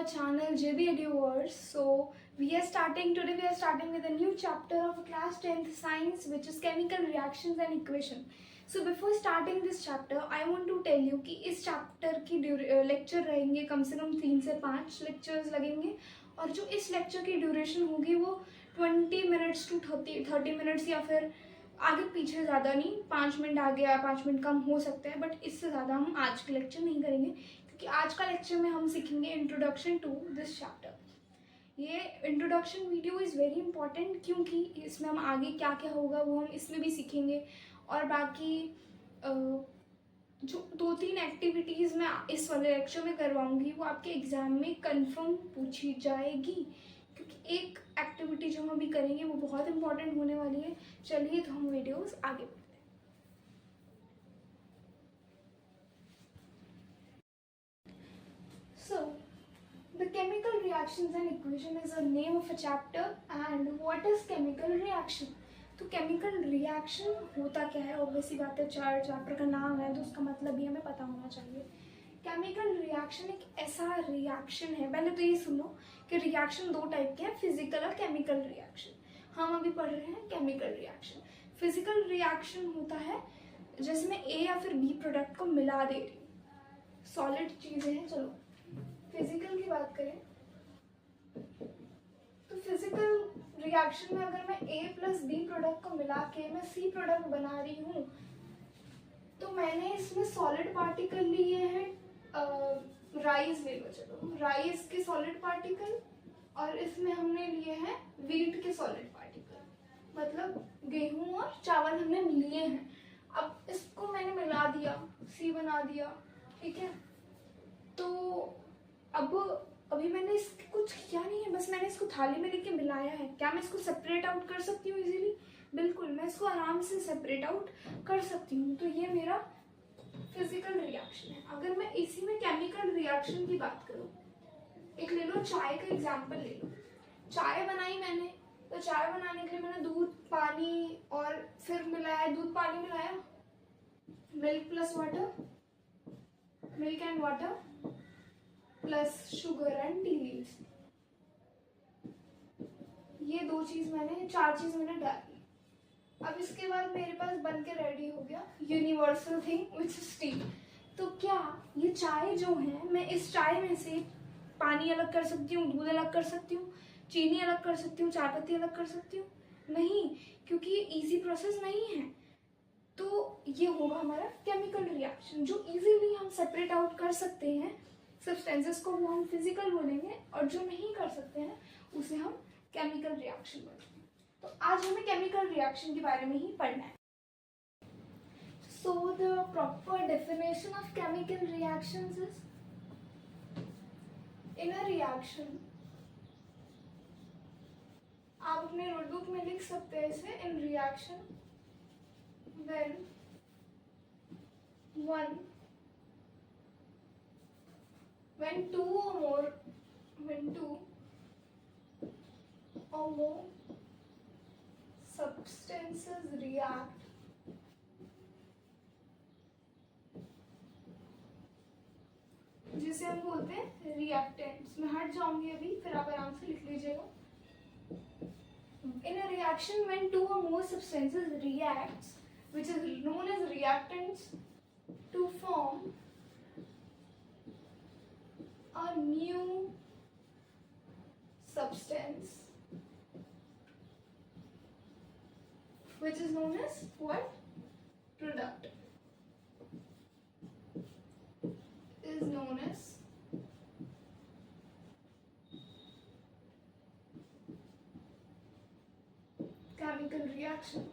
our channel JB Eduverse. So we are starting with a new chapter of class 10th science, which is chemical reactions and equation. So before starting this chapter I want to tell you कि इस chapter की lecture रहेंगे कम से कम 3 से 5 lectures लगेंगे और जो इस लेक्चर की ड्यूरेशन होगी वो 20 मिनट्स टू 30 मिनट्स या फिर आगे पीछे ज़्यादा नहीं, 5 मिनट आगे या 5 मिनट कम हो सकता है, बट इससे ज़्यादा हम आज के लेक्चर नहीं करेंगे क्योंकि आज का लेक्चर में हम सीखेंगे इंट्रोडक्शन टू दिस चैप्टर। ये introduction video is very important क्योंकि इसमें हम आगे क्या क्या होगा वो हम इसमें भी सीखेंगे और बाकी जो 2-3 एक्टिविटीज़ मैं इस वाले लेक्चर में करवाऊँगी वो आपके एग्ज़ाम में कंफर्म पूछी जाएगी क्योंकि एक एक्टिविटी जो हम अभी करेंगे वो बहुत इंपॉर्टेंट होने वाली है। चलिए तो हम वीडियोस आगे बढ़ते हैं। So, the chemical reactions and equation is a name of a chapter and what is chemical reaction? तो केमिकल रिएक्शन होता क्या है? ऑब्वियस सी बात है, चैप्टर का नाम है तो उसका मतलब भी हमें पता होना चाहिए। केमिकल रिएक्शन एक ऐसा रिएक्शन है, पहले तो ये सुनो कि रिएक्शन 2 टाइप के हैं, फिजिकल और केमिकल रिएक्शन। हम अभी पढ़ रहे हैं केमिकल रिएक्शन। फिजिकल रिएक्शन होता है जिसमें ए या फिर बी प्रोडक्ट को मिला दे रही, सॉलिड चीज़ें हैं। चलो फिजिकल की बात करें तो फिजिकल रिएक्शन में अगर मैं ए प्लस बी प्रोडक्ट को मिला के मैं सी प्रोडक्ट बना रही हूँ तो मैंने इसमें सॉलिड पार्टिकल लिए हैं, राइस ले लो, चलो राइस के सॉलिड पार्टिकल, और इसमें हमने लिए हैं वीट के सॉलिड पार्टिकल, मतलब गेहूं और चावल हमने लिए हैं। अब इसको मैंने मिला दिया, सी बना दिया, ठीक है। तो अब अभी मैंने इसके कुछ किया नहीं है, बस मैंने इसको थाली में लेके मिलाया है। क्या मैं इसको सेपरेट आउट कर सकती हूँ इजीली? बिल्कुल, मैं इसको आराम से सेपरेट आउट कर सकती हूँ। तो ये मेरा फिजिकल रिएक्शन है। अगर मैं इसी में केमिकल रिएक्शन की बात करूँ, एक ले लो चाय का एग्जांपल ले लो। चाय बनाई मैंने, तो चाय बनाने के लिए मैंने दूध पानी और फिर मिलाया, दूध पानी मिलाया, milk plus water, milk and water plus sugar and tea leaves, ये 2 चीज मैंने, 4 चीज मैंने डाली। अब इसके बाद मेरे पास बन के रेडी हो गया universal thing which is T. तो क्या ये चाय जो है, मैं इस चाय में से पानी अलग कर सकती हूँ, दूध अलग कर सकती हूँ, चीनी अलग कर सकती हूँ, चाय पत्ती अलग कर सकती हूँ? नहीं, क्योंकि ये इजी प्रोसेस नहीं है। तो ये होगा हमारा केमिकल रिएक्शन। जो इजीली हम सेपरेट आउट कर सकते हैं सब्सटेंसेस को वो हम फिजिकल बोलेंगे और जो नहीं कर सकते हैं उसे हम केमिकल रिएक्शन बोलेंगे। तो आज हमें केमिकल रिएक्शन के बारे में ही पढ़ना है। So the proper definition of chemical reactions is, in a reaction, आप अपने नोटबुक में लिख सकते हैं इसे, इन reaction when two or more substances react, जिसे हम बोलते हैं रिएक्टेंट्स। मैं हट जाऊंगी अभी, फिर आप आराम से लिख लीजिएगा। In a reaction when 2 or more substances reacts, which is known as reactants, to form a new substance, which is known as what? Product. Is known as chemical reaction.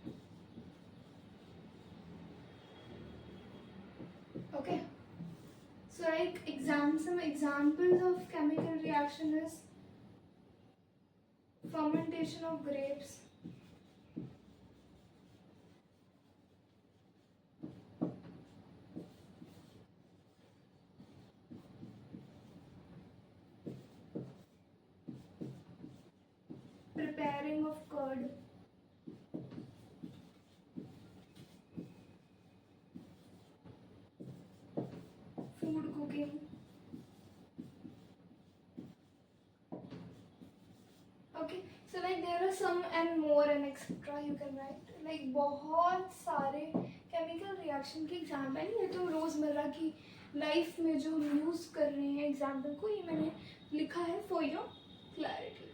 Okay. So like some examples of chemical reaction is fermentation of grapes, preparing of curd, food cooking, So like there are some and more and etc. you can write. Like बहुत सारे chemical reaction के example, ये तो रोज़मर्रा की life में जो हम यूज़ कर रहे हैं एग्जाम्पल को, ये मैंने लिखा है for your clarity.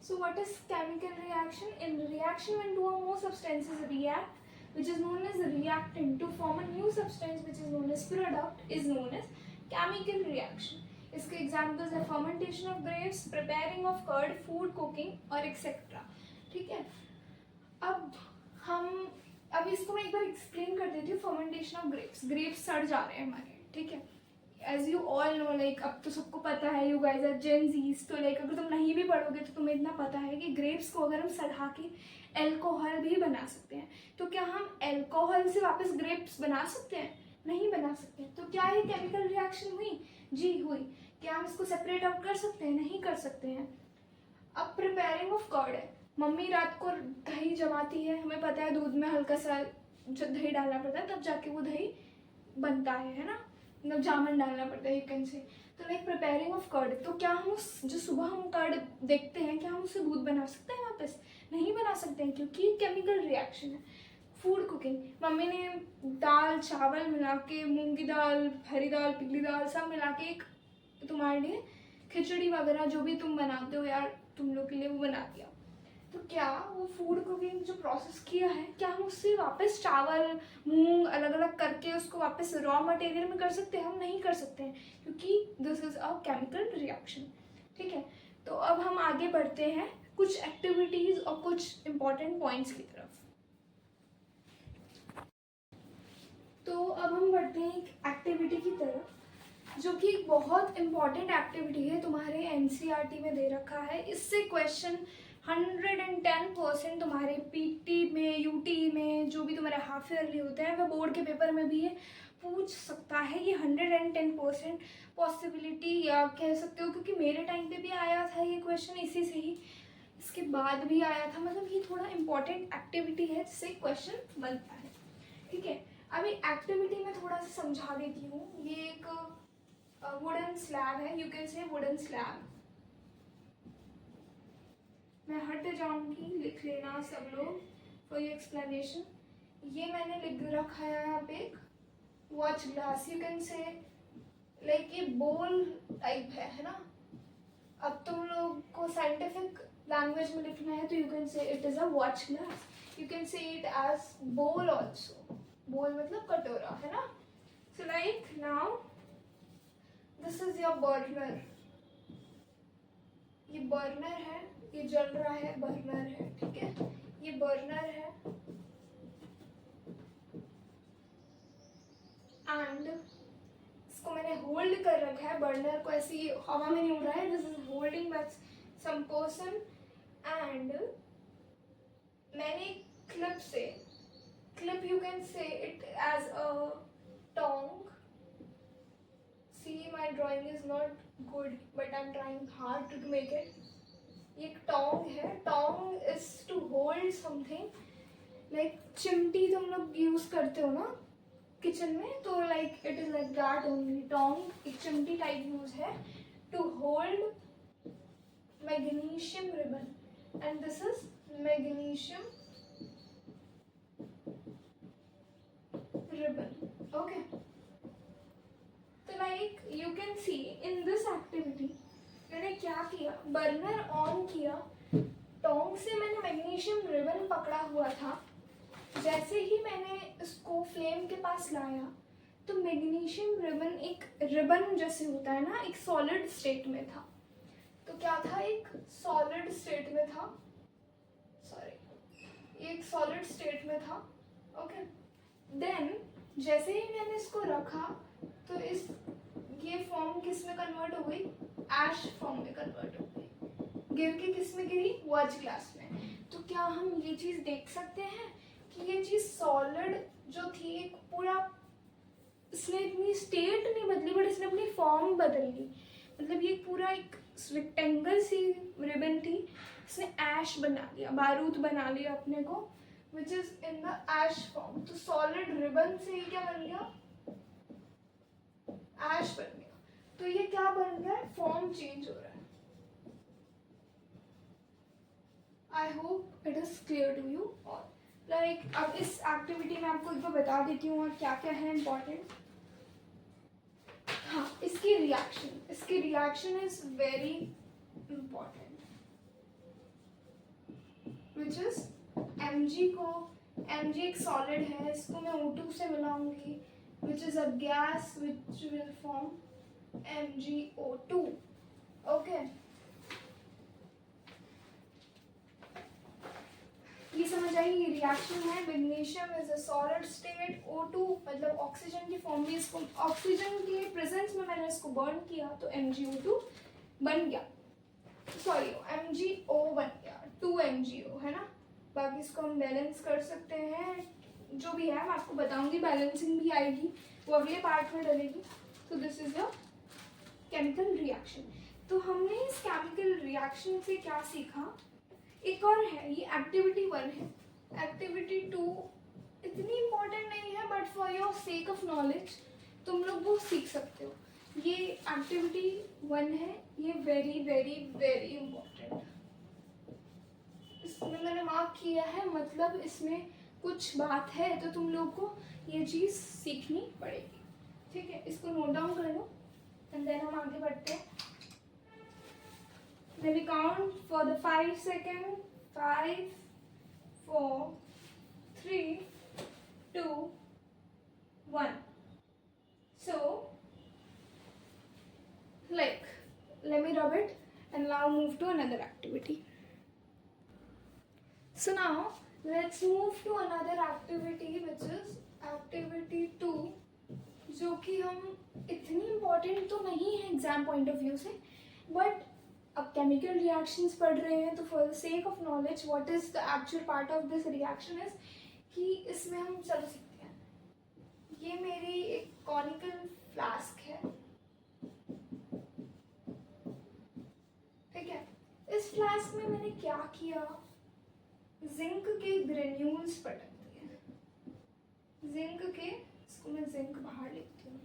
So what is chemical reaction? In reaction when two or more substances react, which is known as reactant, to form a new substance which is known as product, is known as chemical reaction. इसके examples है fermentation of grapes, preparing of curd, food cooking और etcetera. ठीक है, अब इसको मैं एक बार explain कर देती हूँ. फर्मेंटेशन ऑफ ग्रेप्स सड़ जा रहे हैं हमारे. ठीक है, as you all know, like अब तो सबको पता है, यू गाइज आर जेनजीज, तो लाइक अगर तुम नहीं भी पढ़ोगे तो तुम्हें इतना पता है कि ग्रेप्स को अगर हम सड़ा के एल्कोहल भी बना सकते हैं. तो क्या हम एल्कोहल से वापस ग्रेप्स बना सकते हैं? नहीं बना सकते. तो क्या ये केमिकल रिएक्शन हुई? जी हुई. क्या हम इसको सेपरेट आउट कर सकते हैं? नहीं कर सकते हैं. अब प्रिपेयरिंग ऑफ कर्ड है, मम्मी रात को दही जमाती है, हमें पता है दूध में हल्का सा जो दही डालना पड़ता है तब जाके वो दही बनता है ना, मतलब जामन डालना पड़ता है, यू कैन से. तो लाइक प्रिपेयरिंग ऑफ कर्ड, तो क्या हम उस जो सुबह हम कर्ड देखते हैं क्या हम उससे दूध बना सकते हैं वापस? नहीं बना सकते हैं क्योंकि केमिकल रिएक्शन है. फूड कुकिंग, मम्मी ने दाल चावल मिला के, मूंग की दाल, हरी दाल, पिघली दाल सब मिला के एक तुम्हारे लिए खिचड़ी वगैरह जो भी तुम बनाते हो यार तुम लोग के लिए वो बना दिया. तो क्या वो फूड कुकिंग जो प्रोसेस किया है, क्या हम उससे वापस चावल मूंग अलग अलग करके उसको वापस रॉ मटेरियल में कर सकते हैं? हम नहीं कर सकते हैं क्योंकि this is a chemical reaction. ठीक है, तो अब हम आगे बढ़ते हैं कुछ एक्टिविटीज और कुछ इंपॉर्टेंट पॉइंट्स की तरफ. तो अब हम बढ़ते हैं एक एक्टिविटी की तरफ जो कि एक बहुत इंपॉर्टेंट एक्टिविटी है, तुम्हारे एनसीईआरटी में दे रखा है. इससे क्वेश्चन 110% तुम्हारे पीटी में, यूटी में, जो भी तुम्हारे हाफ ईयरली होते हैं, वह बोर्ड के पेपर में भी ये पूछ सकता है. ये 110% पॉसिबिलिटी या कह सकते हो, क्योंकि मेरे टाइम पे भी आया था ये क्वेश्चन इसी से ही, इसके बाद भी आया था. मतलब ये थोड़ा इंपॉर्टेंट एक्टिविटी है जिससे क्वेश्चन बनता है. ठीक है, अभी एक्टिविटी में थोड़ा सा समझा देती हूँ. ये एक वुडन स्लैब है, यू कैन से वुडन स्लैब. मैं हट जाऊंगी, लिख लेना सब लोग फॉर योर एक्सप्लेनेशन. ये मैंने लिख रखा है यहाँ पे एक वॉच ग्लास, यू कैन से लाइक ये बोल टाइप है ना. अब तुम लोग को साइंटिफिक लैंग्वेज में लिखना है तो you can say it is a watch glass. You can say it as bowl also. Bowl मतलब कटोरा है ना. So like now this is your burner. ये बर्नर है, ये जल रहा है, बर्नर है. ठीक है, ये बर्नर है एंड इसको मैंने होल्ड कर रखा है. बर्नर को ऐसे ही हवा में नहीं उड़ रहा है. This is holding by some person and मैंने क्लिप से, clip you can say it as a tong. See, my drawing is not good but I'm trying hard to make it. ये एक tong है. tong is to hold something, like चिमटी तुम लोग use करते हो ना किचन में, तो like it is like that only. tong एक चिमटी टाइप यूज है to hold magnesium ribbon and this is magnesium ribbon. Okay, so like you can see in this activity मैंने क्या किया, बर्नर ऑन किया, टोंग से मैंने मैग्नीशियम रिबन पकड़ा हुआ था. जैसे ही मैंने इसको फ्लेम के पास लाया तो मैग्नीशियम रिबन एक रिबन जैसे होता है ना, एक सॉलिड स्टेट में था. तो क्या था, एक सॉलिड स्टेट में था, सॉरी एक सॉलिड स्टेट में था. ओके, देन जैसे ही मैंने इसको रखा तो इस ये फॉर्म किस में कन्वर्ट हो गई, ऐश फॉर्म में कन्वर्ट हो गई. गिर के किस में गिरी, वॉच ग्लास में. तो क्या हम ये चीज देख सकते हैं कि ये चीज सॉलिड जो थी एक पूरा, इसने अपनी स्टेट नहीं बदली बट इसने अपनी फॉर्म बदल ली. मतलब ये पूरा एक रेक्टेंगल सी रिबन थी, इसने ऐश बना लिया, बारूद बना लिया अपने को, which is in the ash form. तो solid ribbon से ये क्या बन गया, ash बन गया. तो ये क्या बन गया, फॉर्म चेंज हो रहा है. I hope it is clear to you और लाइक अब इस एक्टिविटी में आपको एक बार बता देती हूँ और क्या क्या है इम्पॉर्टेंट. हाँ, इसकी reaction is very important which is Mg एक सॉलिड है, इसको मैं O2 से मिलाऊंगी which is a gas which will form MgO2. Okay, ये समझ आई. ये रिएक्शन है. Magnesium is a solid state. O2 मतलब ऑक्सीजन की फॉर्म में, इसको ऑक्सीजन के प्रेजेंस में मैंने इसको बर्न किया तो MgO2 बन गया, सॉरी MgO बन गया, 2MgO है ना. बाकी इसको हम बैलेंस कर सकते हैं, जो भी है मैं आपको बताऊंगी. बैलेंसिंग भी आएगी, वो अगले पार्ट में डलेगी. तो this is a chemical reaction. तो हमने इस केमिकल रिएक्शन से क्या सीखा. एक और है, ये एक्टिविटी 1 है. एक्टिविटी 2 इतनी इम्पोर्टेंट नहीं है, but for your sake of knowledge तुम लोग वो सीख सकते हो. ये एक्टिविटी 1 है, ये वेरी वेरी वेरी इम्पोर्टेंट. इसमें मैंने मार्क किया है, मतलब इसमें कुछ बात है, तो तुम लोग को ये चीज़ सीखनी पड़ेगी. ठीक है, इसको नोट डाउन कर लो एंड देन हम आगे बढ़ते हैं. Let me count for the 5 seconds. 5, 4, 3, 2, 1. So, like, let me rub it and now move to another activity. So now, let's move to another activity which is activity 2, जो कि हम इतनी important तो नहीं है एग्जाम पॉइंट ऑफ व्यू से, but अब chemical reactions पढ़ रहे हैं तो for the sake of knowledge what is the actual part of this reaction is कि इसमें हम चलो सीखते हैं. ये मेरी एक कॉनिकल फ्लास्क है. ठीक है, इस फ्लास्क में मैंने क्या किया, जिंक के ग्रेन्यूल्स पटक दिए. जिंक के, इसको मैं जिंक बाहर लिखती हूँ.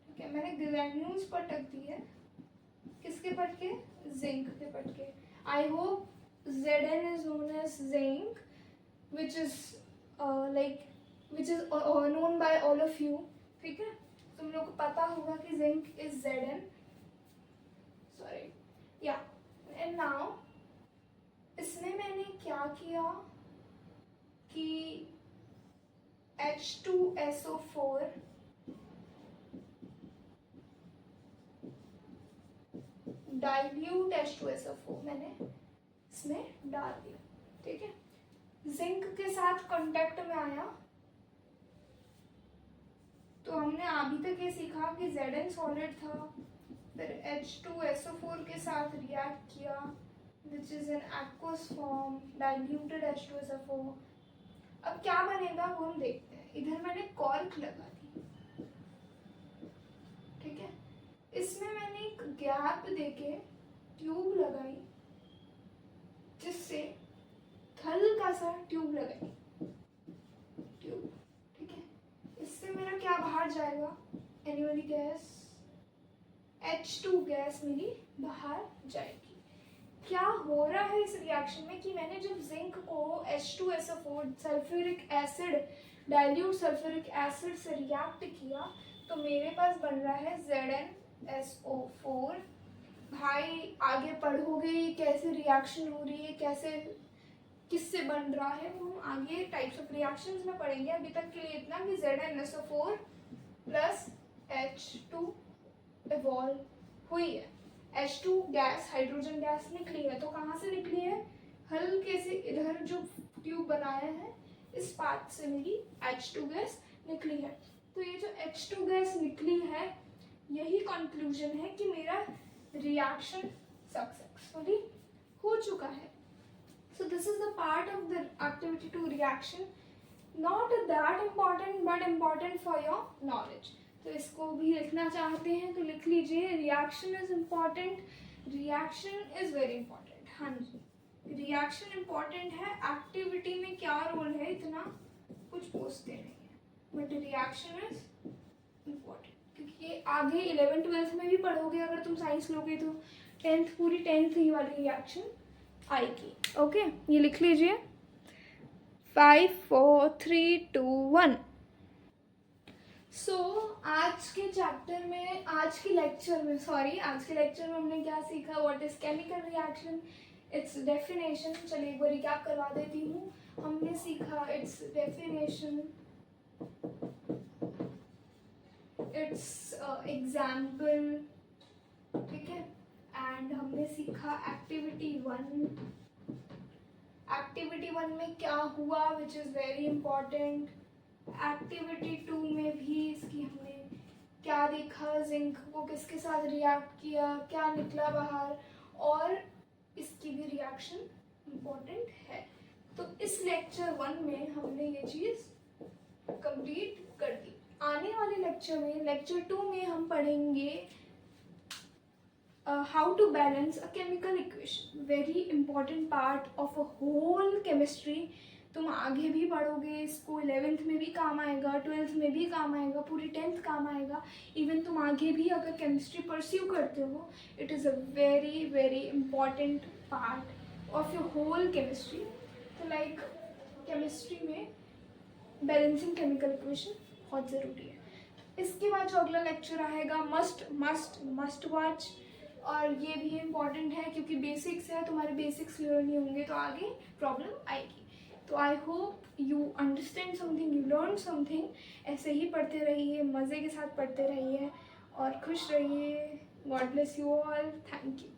ठीक है, मैंने ग्रेन्यूल्स पटक दिए. किसके पटके, जिंक के पटके. I hope Zn is known as zinc, which is known by all of you. ठीक है, तुम लोग को पता होगा कि जिंक इज Zn. सॉरी, या एंड नाउ इसमें मैंने क्या किया कि H2SO4 डाइल्यूट H2SO4 मैंने इसमें डाल दिया. ठीक है, जिंक के साथ कांटेक्ट में आया तो हमने अभी तक ये सीखा कि Zn सॉलिड था, फिर H2SO4 के साथ रिएक्ट किया which is an aqueous form, diluted H2SO4. अब क्या बनेगा वो हम देखते हैं. इधर मैंने कॉर्क लगा दी. ठीक है, इसमें मैंने एक गैप देके ट्यूब लगाई, जिससे हल्का सा ट्यूब लगाई ट्यूब. ठीक है, इससे मेरा क्या बाहर जाएगा, एनुअली गैस, H2 गैस मेरी बाहर जाएगी. क्या हो रहा है इस रिएक्शन में कि मैंने जब जिंक को H2SO4 sulphuric acid, dilute sulphuric acid से रिएक्ट किया तो मेरे पास बन रहा है ZnSO4. भाई आगे पढ़ोगे कैसे रिएक्शन हो रही है, कैसे किससे बन रहा है, वो हम आगे टाइप्स ऑफ रिएक्शंस में पढ़ेंगे. अभी तक के लिए इतना कि ZnSO4 प्लस H2 इवॉल्व हुई है. H2 गैस, हाइड्रोजन गैस निकली है. तो कहाँ से निकली है, हल्के से इधर जो ट्यूब बनाया है इस पार्ट से मेरी H2 गैस निकली है. तो ये जो H2 गैस निकली है, यही कंक्लूजन है कि मेरा रिएक्शन सक्सेसफुली हो चुका है. So this is the part of the activity 2 reaction, not that important but important for your knowledge. तो इसको भी लिखना चाहते हैं तो लिख लीजिए, reaction is important, reaction is very important. हाँ जी, रिएक्शन इम्पॉर्टेंट है. एक्टिविटी में क्या रोल है इतना कुछ पूछते नहीं है, बट रिएक्शन इज इम्पॉर्टेंट, क्योंकि ये आगे 11th-12th में भी पढ़ोगे. अगर तुम साइंस लोगे तो 10th पूरी 10th ही वाली रिएक्शन आएगी. ओके, ये लिख लीजिए 5 4 3 2 1। सो आज के चैप्टर में, आज के लेक्चर में हमने क्या सीखा? What is chemical reaction, it's definition. चलिए एक बार रिकैप करवा देती हूँ। हमने सीखा इट्स डेफिनेशन, इट्स एग्जाम्पल, ठीक है। एंड हमने सीखा एक्टिविटी 1। एक्टिविटी 1 में क्या हुआ, which is very important. Activity 2 में भी इसकी हमने क्या देखा, जिंक को किसके साथ रिएक्ट किया, क्या निकला बाहर, और इसकी भी रिएक्शन इम्पॉर्टेंट है। तो इस लेक्चर 1 में हमने ये चीज़ कंप्लीट कर दी। आने वाले लेक्चर में, लेक्चर 2 में हम पढ़ेंगे how to balance a chemical equation, very important part of a whole chemistry. तुम आगे भी पढ़ोगे इसको, 11th में भी काम आएगा, 12th में भी काम आएगा, पूरी 10th काम आएगा। इवन तुम आगे भी अगर केमिस्ट्री परस्यू करते हो, it is a very very important part of your whole chemistry. तो लाइक केमिस्ट्री में बैलेंसिंग केमिकल इक्वेशन बहुत ज़रूरी है। इसके बाद जो अगला लेक्चर आएगा, मस्ट वॉच, और ये भी इम्पॉर्टेंट है क्योंकि बेसिक्स है, तुम्हारे बेसिक्स क्लियर नहीं होंगे तो आगे प्रॉब्लम आएगी। तो I hope you understand something, you learn something. ऐसे ही पढ़ते रहिए, मज़े के साथ पढ़ते रहिए और खुश रहिए। God bless you all, thank you.